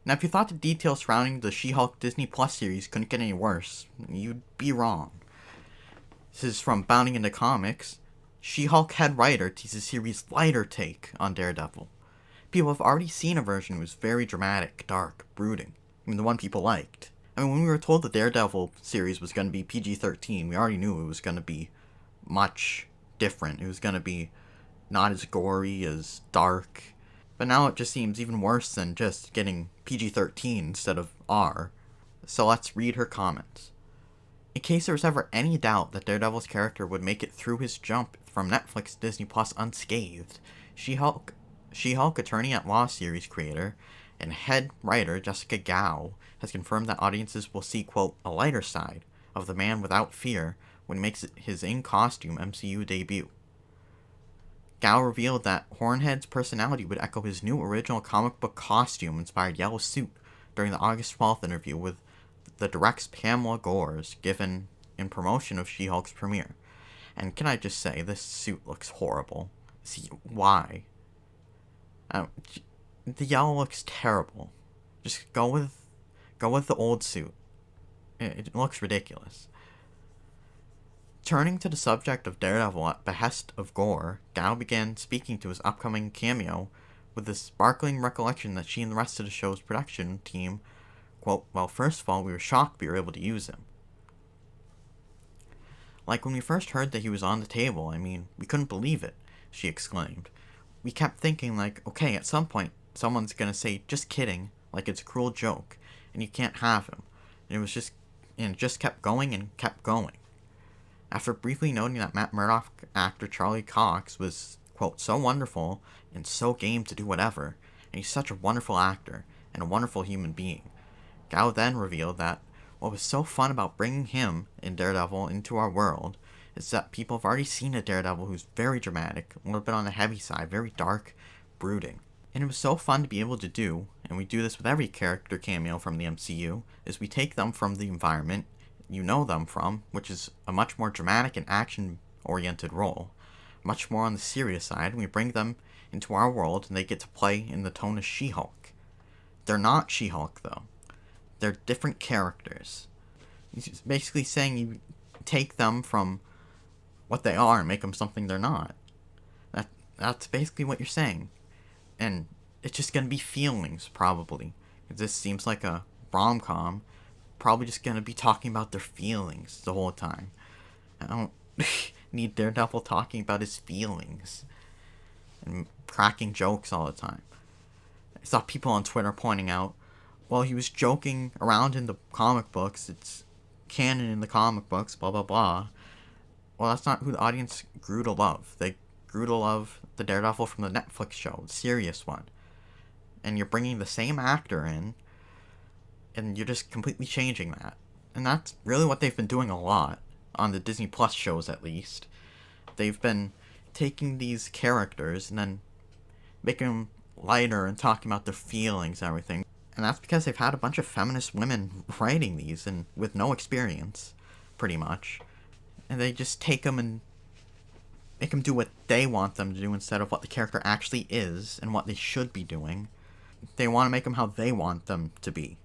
Now, if you thought the details surrounding the She-Hulk Disney Plus series couldn't get any worse, you'd be wrong. This is from Bounding into Comics. She-Hulk head writer teases series' lighter take on Daredevil. People have already seen a version who was very dramatic, dark, brooding. I mean, the one people liked. I mean, when we were told the Daredevil series was going to be PG-13, we already knew it was going to be much different. It was going to be not as gory, as dark. But now it just seems even worse than just getting PG-13 instead of R. So let's read her comments. In case there was ever any doubt that Daredevil's character would make it through his jump from Netflix to Disney Plus unscathed, She-Hulk Attorney-at-Law series creator and head writer Jessica Gao has confirmed that audiences will see, quote, a lighter side of the man without fear when he makes his in-costume MCU debut. Gao revealed that Hornhead's personality would echo his new original comic book costume-inspired yellow suit during the August 12th interview with the Direct's Pamela Gores given in promotion of She-Hulk's premiere. And can I just say, this suit looks horrible. See, why? The yellow looks terrible. Just go with the old suit. It looks ridiculous. Turning to the subject of Daredevil at behest of Gore, Gao began speaking to his upcoming cameo with the sparkling recollection that she and the rest of the show's production team, quote, well, first of all, we were shocked we were able to use him. Like when we first heard that he was on the table, I mean, we couldn't believe it, she exclaimed. We kept thinking, like, okay, at some point, someone's gonna say, just kidding, like it's a cruel joke, and you can't have him. And it just kept going and kept going. After briefly noting that Matt Murdock actor Charlie Cox was, quote, so wonderful and so game to do whatever, and he's such a wonderful actor and a wonderful human being, Gao then revealed that what was so fun about bringing him and Daredevil into our world is that people have already seen a Daredevil who's very dramatic, a little bit on the heavy side, very dark, brooding. And it was so fun to be able to do, and we do this with every character cameo from the MCU, is we take them from the environment you know them from, which is a much more dramatic and action-oriented role, much more on the serious side, and we bring them into our world and they get to play in the tone of She-Hulk. They're not She-Hulk, though. They're different characters. He's basically saying you take them from what they are and make them something they're not. That's basically what you're saying. And it's just gonna be feelings, probably. This seems like a rom-com, probably just gonna be talking about their feelings the whole time. I don't need Daredevil talking about his feelings and cracking jokes all the time. I saw people on Twitter pointing out, well, he was joking around in the comic books, it's canon in the comic books, blah blah blah. Well, that's not who the audience grew to love. They grew to love the Daredevil from the Netflix show, the serious one. And you're bringing the same actor in, and you're just completely changing that. And that's really what they've been doing a lot, on the Disney Plus shows at least. They've been taking these characters and then making them lighter and talking about their feelings and everything. And that's because they've had a bunch of feminist women writing these, and with no experience, pretty much. And they just take them and make them do what they want them to do instead of what the character actually is and what they should be doing. They want to make them how they want them to be.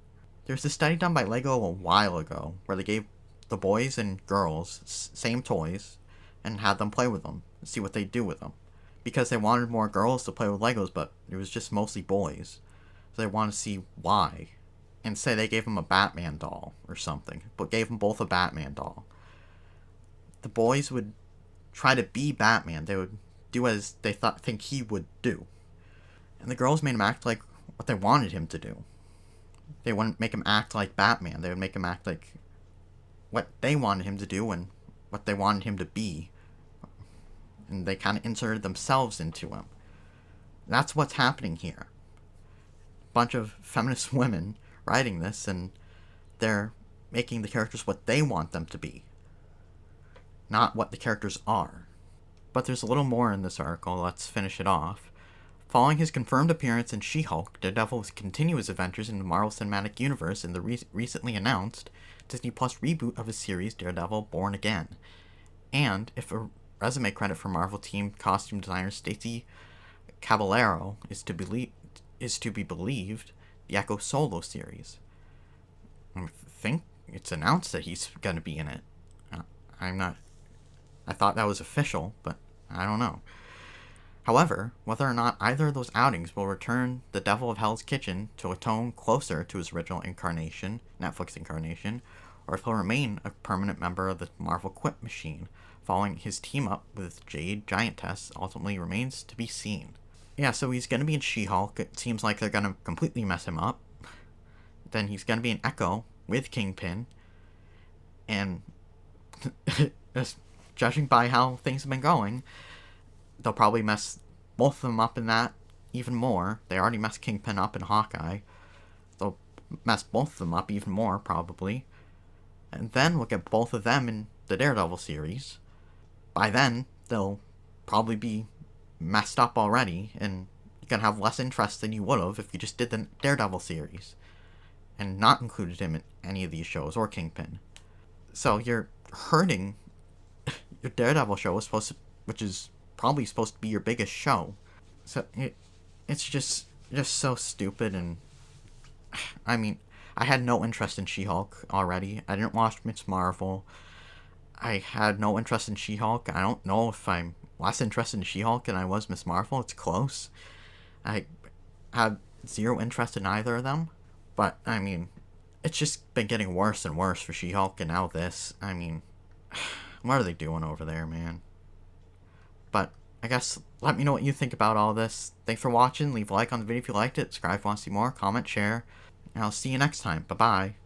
There's a study done by Lego a while ago where they gave the boys and girls same toys and had them play with them and see what they do with them. Because they wanted more girls to play with Legos, but it was just mostly boys. So they wanted to see why. And say they gave them a Batman doll or something, but gave them both a Batman doll. The boys would try to be Batman. They would do as they think he would do. And the girls made him act like what they wanted him to do. They wouldn't make him act like Batman. They would make him act like what they wanted him to do and what they wanted him to be. And they kind of inserted themselves into him. That's what's happening here. A bunch of feminist women writing this, and they're making the characters what they want them to be, not what the characters are. But there's a little more in this article. Let's finish it off. Following his confirmed appearance in She-Hulk, Daredevil will continue his adventures in the Marvel Cinematic Universe in the recently announced Disney Plus reboot of his series Daredevil Born Again. And if a resume credit for Marvel team costume designer Stacey Caballero is to be believed, the Echo solo series. I think it's announced that he's going to be in it. I'm not. I thought that was official, but I don't know. However, whether or not either of those outings will return the Devil of Hell's Kitchen to a tone closer to his original incarnation, Netflix incarnation, or if he'll remain a permanent member of the Marvel Quip machine, following his team up with Jade Giantess, ultimately remains to be seen. Yeah, so he's going to be in She-Hulk. It seems like they're going to completely mess him up. Then he's going to be in Echo with Kingpin. And judging by how things have been going, they'll probably mess both of them up in that even more. They already messed Kingpin up in Hawkeye. They'll mess both of them up even more, probably. And then we'll get both of them in the Daredevil series. By then, they'll probably be messed up already, and you're going to have less interest than you would have if you just did the Daredevil series and not included him in any of these shows, or Kingpin. So you're hurting your Daredevil show, which is probably supposed to be your biggest show. So it's just so stupid. And I mean, I had no interest in She-Hulk already. I didn't watch Miss Marvel. I had no interest in She-Hulk. I don't know if I'm less interested in She-Hulk than I was Miss Marvel. It's close. I had zero interest in either of them. But, I mean, it's just been getting worse and worse for She-Hulk, and now this. I mean, what are they doing over there, man? But I guess let me know what you think about all this. Thanks for watching. Leave a like on the video if you liked it. Subscribe if you want to see more. Comment, share. And I'll see you next time. Bye-bye.